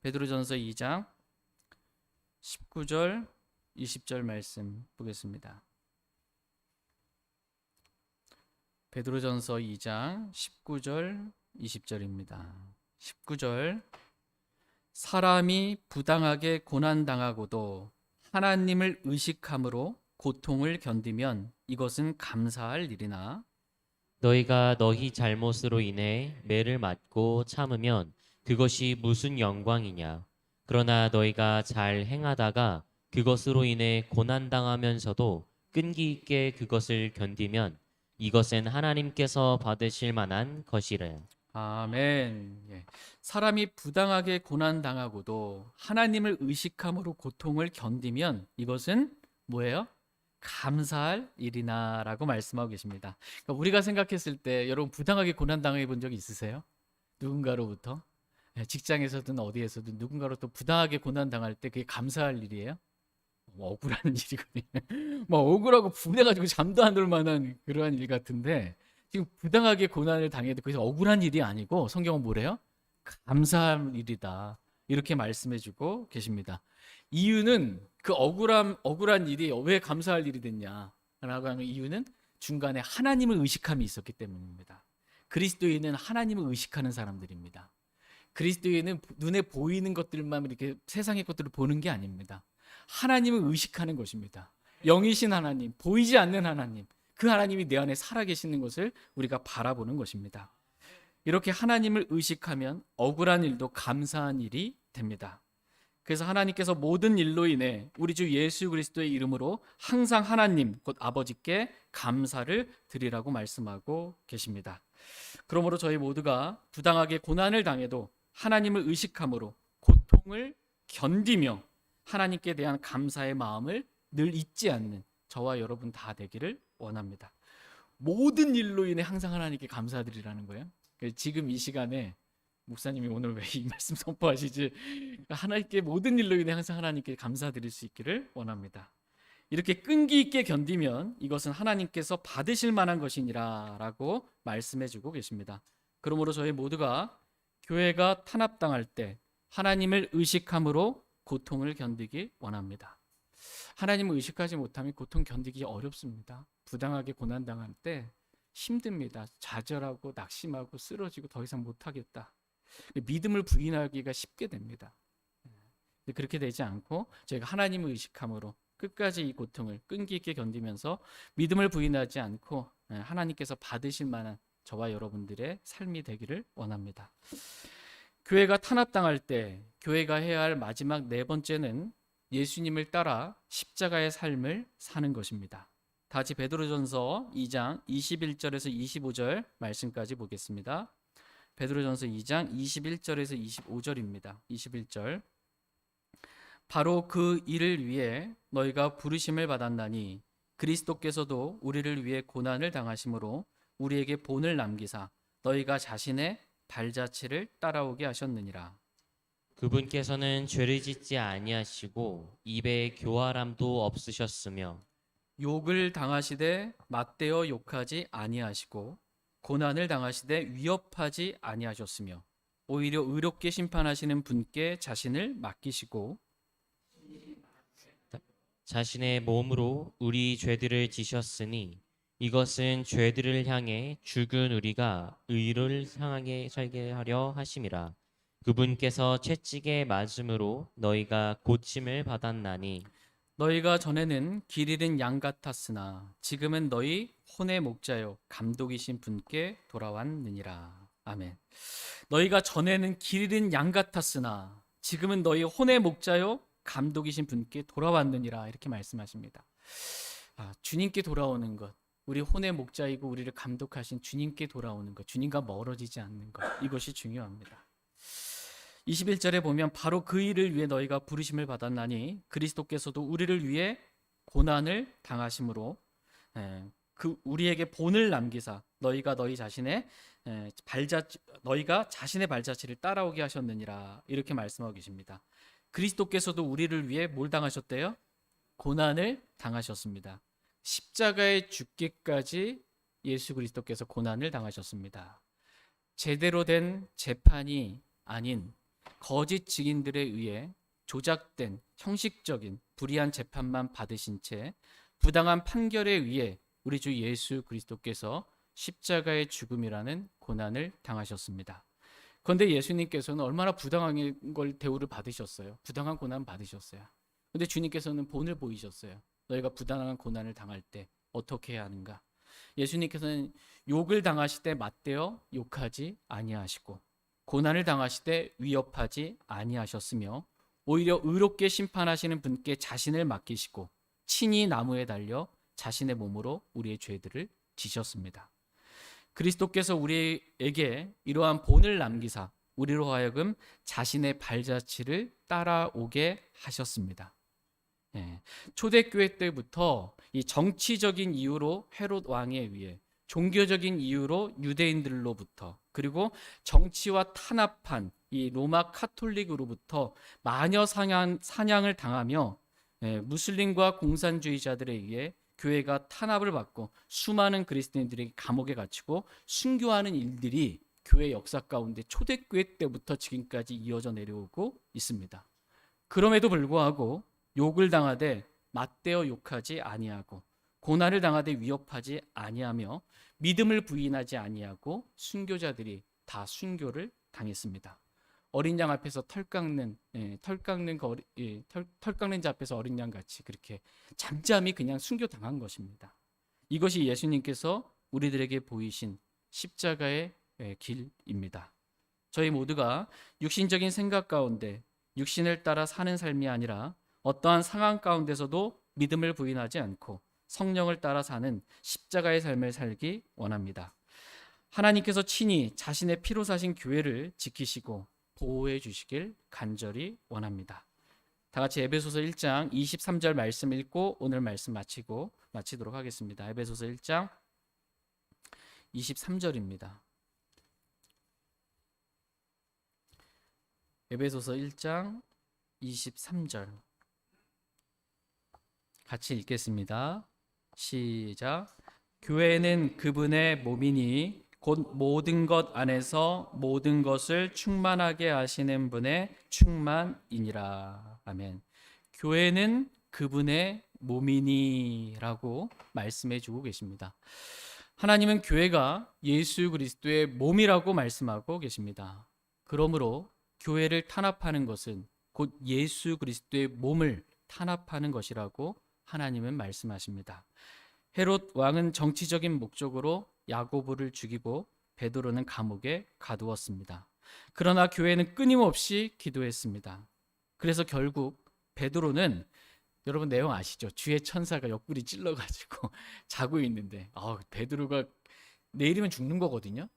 베드로전서 2장 19절 20절 말씀 보겠습니다. 베드로전서 2장 19절 20절입니다. 19절 사람이 부당하게 고난당하고도 하나님을 의식함으로 고통을 견디면 이것은 감사할 일이나 너희가 너희 잘못으로 인해 매를 맞고 참으면 그것이 무슨 영광이냐. 그러나 너희가 잘 행하다가 그것으로 인해 고난당하면서도 끈기 있게 그것을 견디면 이것은 하나님께서 받으실 만한 것이래. 아멘. 사람이 부당하게 고난당하고도 하나님을 의식함으로 고통을 견디면 이것은 뭐예요? 감사할 일이나라고 말씀하고 계십니다. 그러니까 우리가 생각했을 때 여러분 부당하게 고난당해 본 적 있으세요? 누군가로부터? 직장에서든 어디에서든 누군가로부터 부당하게 고난당할 때 그게 감사할 일이에요? 억울한 일이거든요. 억울하고 분해가지고 잠도 안 올 만한 그러한 일 같은데 지금 부당하게 고난을 당해도 그래서 억울한 일이 아니고 성경은 뭐래요? 감사할 일이다. 이렇게 말씀해주고 계십니다. 이유는 그 억울한 일이 왜 감사할 일이 됐냐라고 하는 이유는 중간에 하나님을 의식함이 있었기 때문입니다. 그리스도인은 하나님을 의식하는 사람들입니다. 그리스도인은 눈에 보이는 것들만 이렇게 세상의 것들을 보는 게 아닙니다. 하나님을 의식하는 것입니다. 영이신 하나님, 보이지 않는 하나님, 그 하나님이 내 안에 살아계시는 것을 우리가 바라보는 것입니다. 이렇게 하나님을 의식하면 억울한 일도 감사한 일이 됩니다. 그래서 하나님께서 모든 일로 인해 우리 주 예수 그리스도의 이름으로 항상 하나님 곧 아버지께 감사를 드리라고 말씀하고 계십니다. 그러므로 저희 모두가 부당하게 고난을 당해도 하나님을 의식함으로 고통을 견디며 하나님께 대한 감사의 마음을 늘 잊지 않는 저와 여러분 다 되기를 원합니다. 모든 일로 인해 항상 하나님께 감사드리라는 거예요. 지금 이 시간에 목사님이 오늘 왜 이 말씀 선포하시지? 하나님께 모든 일로 인해 항상 하나님께 감사드릴 수 있기를 원합니다. 이렇게 끈기 있게 견디면 이것은 하나님께서 받으실 만한 것이니라 라고 말씀해 주고 계십니다. 그러므로 저희 모두가 교회가 탄압당할 때 하나님을 의식함으로 고통을 견디기 원합니다. 하나님을 의식하지 못하면 고통 견디기 어렵습니다. 부당하게 고난당할 때 힘듭니다. 좌절하고 낙심하고 쓰러지고 더 이상 못하겠다. 믿음을 부인하기가 쉽게 됩니다. 그렇게 되지 않고 저희가 하나님을 의식함으로 끝까지 이 고통을 끈기 있게 견디면서 믿음을 부인하지 않고 하나님께서 받으실 만한 저와 여러분들의 삶이 되기를 원합니다. 교회가 탄압당할 때 교회가 해야 할 마지막 네 번째는 예수님을 따라 십자가의 삶을 사는 것입니다. 다 같이 베드로전서 2장 21절에서 25절 말씀까지 보겠습니다. 베드로전서 2장 21절에서 25절입니다. 21절. 바로 그 일을 위해 너희가 부르심을 받았나니 그리스도께서도 우리를 위해 고난을 당하심으로 우리에게 본을 남기사 너희가 자신의 발자취를 따라오게 하셨느니라. 그분께서는 죄를 짓지 아니하시고 입에 교활함도 없으셨으며 욕을 당하시되 맞대어 욕하지 아니하시고 고난을 당하시되 위협하지 아니하셨으며 오히려 의롭게 심판하시는 분께 자신을 맡기시고 자신의 몸으로 우리 죄들을 지셨으니 이것은 죄들을 향해 죽은 우리가 의를 향하게 살게 하려 하심이라. 그분께서 채찍에 맞음으로 너희가 고침을 받았나니 너희가 전에는 길 잃은 양 같았으나 지금은 너희 혼의 목자요 감독이신 분께 돌아왔느니라. 아멘. 너희가 전에는 길 잃은 양 같았으나 지금은 너희 혼의 목자요 감독이신 분께 돌아왔느니라. 이렇게 말씀하십니다. 주님께 돌아오는 것, 우리 혼의 목자이고 우리를 감독하신 주님께 돌아오는 것, 주님과 멀어지지 않는 것, 이것이 중요합니다. 21절에 보면 바로 그 일을 위해 너희가 부르심을 받았나니 그리스도께서도 우리를 위해 고난을 당하심으로 그 우리에게 본을 남기사 너희가 자신의 발자취를 따라오게 하셨느니라. 이렇게 말씀하고 계십니다. 그리스도께서도 우리를 위해 뭘 당하셨대요? 고난을 당하셨습니다. 십자가에 죽기까지 예수 그리스도께서 고난을 당하셨습니다. 제대로 된 재판이 아닌 거짓 증인들에 의해 조작된 형식적인 불의한 재판만 받으신 채 부당한 판결에 의해 우리 주 예수 그리스도께서 십자가의 죽음이라는 고난을 당하셨습니다. 그런데 예수님께서는 얼마나 부당한 걸 대우를 받으셨어요. 부당한 고난 받으셨어요. 그런데 주님께서는 본을 보이셨어요. 너희가 부당한 고난을 당할 때 어떻게 해야 하는가? 예수님께서는 욕을 당하실 때 맞대어 욕하지 아니하시고 고난을 당하실 때 위협하지 아니하셨으며 오히려 의롭게 심판하시는 분께 자신을 맡기시고 친히 나무에 달려 자신의 몸으로 우리의 죄들을 지셨습니다. 그리스도께서 우리에게 이러한 본을 남기사 우리로 하여금 자신의 발자취를 따라오게 하셨습니다. 초대교회 때부터 이 정치적인 이유로 헤롯 왕에 의해 종교적인 이유로 유대인들로부터 그리고 정치와 탄압한 이 로마 카톨릭으로부터 마녀 사냥을 당하며 무슬림과 공산주의자들에 의해 교회가 탄압을 받고 수많은 그리스도인들이 감옥에 갇히고 순교하는 일들이 교회 역사 가운데 초대교회 때부터 지금까지 이어져 내려오고 있습니다. 그럼에도 불구하고 욕을 당하되 맞대어 욕하지 아니하고 고난을 당하되 위협하지 아니하며 믿음을 부인하지 아니하고 순교자들이 다 순교를 당했습니다. 어린 양 앞에서 털 깎는 자 앞에서 어린 양 같이 그렇게 잠잠히 그냥 순교 당한 것입니다. 이것이 예수님께서 우리들에게 보이신 십자가의 길입니다. 저희 모두가 육신적인 생각 가운데 육신을 따라 사는 삶이 아니라 어떠한 상황 가운데서도 믿음을 부인하지 않고 성령을 따라 사는 십자가의 삶을 살기 원합니다. 하나님께서 친히 자신의 피로 사신 교회를 지키시고 보호해 주시길 간절히 원합니다. 다 같이 에베소서 1장 23절 말씀 읽고 오늘 말씀 마치도록 하겠습니다. 에베소서 1장 23절입니다. 에베소서 1장 23절 같이 읽겠습니다. 시작. 교회는 그분의 몸이니 곧 모든 것 안에서 모든 것을 충만하게 하시는 분의 충만이니라. 아멘. 교회는 그분의 몸이니라고 말씀해 주고 계십니다. 하나님은 교회가 예수 그리스도의 몸이라고 말씀하고 계십니다. 그러므로 교회를 탄압하는 것은 곧 예수 그리스도의 몸을 탄압하는 것이라고 하나님은 말씀하십니다. 헤롯 왕은 정치적인 목적으로 야고보를 죽이고 베드로는 감옥에 가두었습니다. 그러나 교회는 끊임없이 기도했습니다. 그래서 결국 베드로는 여러분 내용 아시죠? 주의 천사가 옆구리 찔러가지고 자고 있는데 베드로가 내일이면 죽는 거거든요.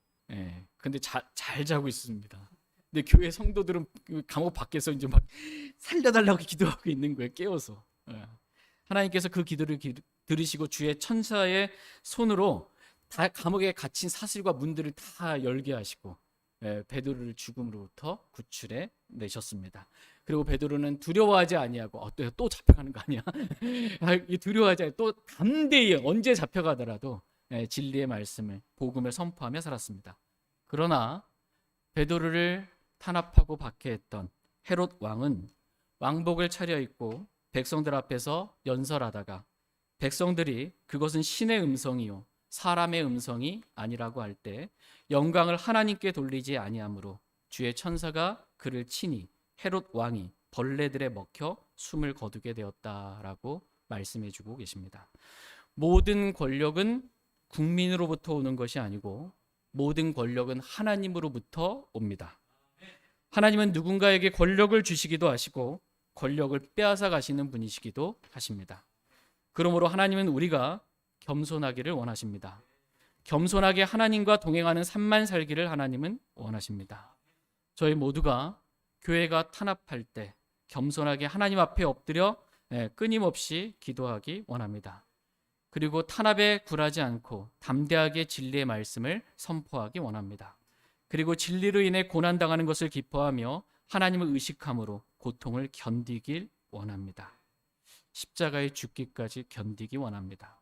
근데 잘 자고 있습니다. 근데 교회 성도들은 감옥 밖에서 이제 막 살려달라고 기도하고 있는 거예요. 깨워서. 하나님께서 그 기도를 들으시고 주의 천사의 손으로 다 감옥에 갇힌 사슬과 문들을 다 열게 하시고 베드로를 죽음으로부터 구출해 내셨습니다. 그리고 베드로는 두려워하지 아니하고 또 잡혀가는 거 아니야? 두려워하지 아니하고 또 담대히 언제 잡혀가더라도 진리의 말씀을 복음을 선포하며 살았습니다. 그러나 베드로를 탄압하고 박해했던 헤롯 왕은 왕복을 차려입고 백성들 앞에서 연설하다가 백성들이 그것은 신의 음성이요 사람의 음성이 아니라고 할 때 영광을 하나님께 돌리지 아니하므로 주의 천사가 그를 치니 헤롯 왕이 벌레들에 먹혀 숨을 거두게 되었다라고 말씀해 주고 계십니다. 모든 권력은 국민으로부터 오는 것이 아니고 모든 권력은 하나님으로부터 옵니다. 하나님은 누군가에게 권력을 주시기도 하시고 권력을 빼앗아 가시는 분이시기도 하십니다. 그러므로 하나님은 우리가 겸손하기를 원하십니다. 겸손하게 하나님과 동행하는 삶만 살기를 하나님은 원하십니다. 저희 모두가 교회가 탄압할 때 겸손하게 하나님 앞에 엎드려 끊임없이 기도하기 원합니다. 그리고 탄압에 굴하지 않고 담대하게 진리의 말씀을 선포하기 원합니다. 그리고 진리로 인해 고난당하는 것을 기뻐하며 하나님을 의식함으로 고통을 견디길 원합니다. 십자가에 죽기까지 견디기 원합니다.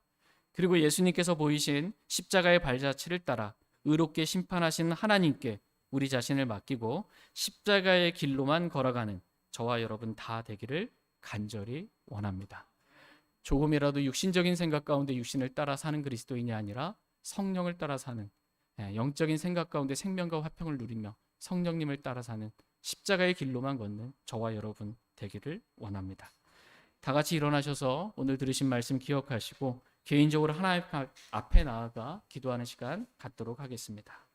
그리고 예수님께서 보이신 십자가의 발자취를 따라 의롭게 심판하신 하나님께 우리 자신을 맡기고 십자가의 길로만 걸어가는 저와 여러분 다 되기를 간절히 원합니다. 조금이라도 육신적인 생각 가운데 육신을 따라 사는 그리스도인이 아니라 성령을 따라 사는 영적인 생각 가운데 생명과 화평을 누리며 성령님을 따라 사는 십자가의 길로만 걷는 저와 여러분 되기를 원합니다. 다 같이 일어나셔서 오늘 들으신 말씀 기억하시고 개인적으로 하나님 앞에 나아가 기도하는 시간 갖도록 하겠습니다.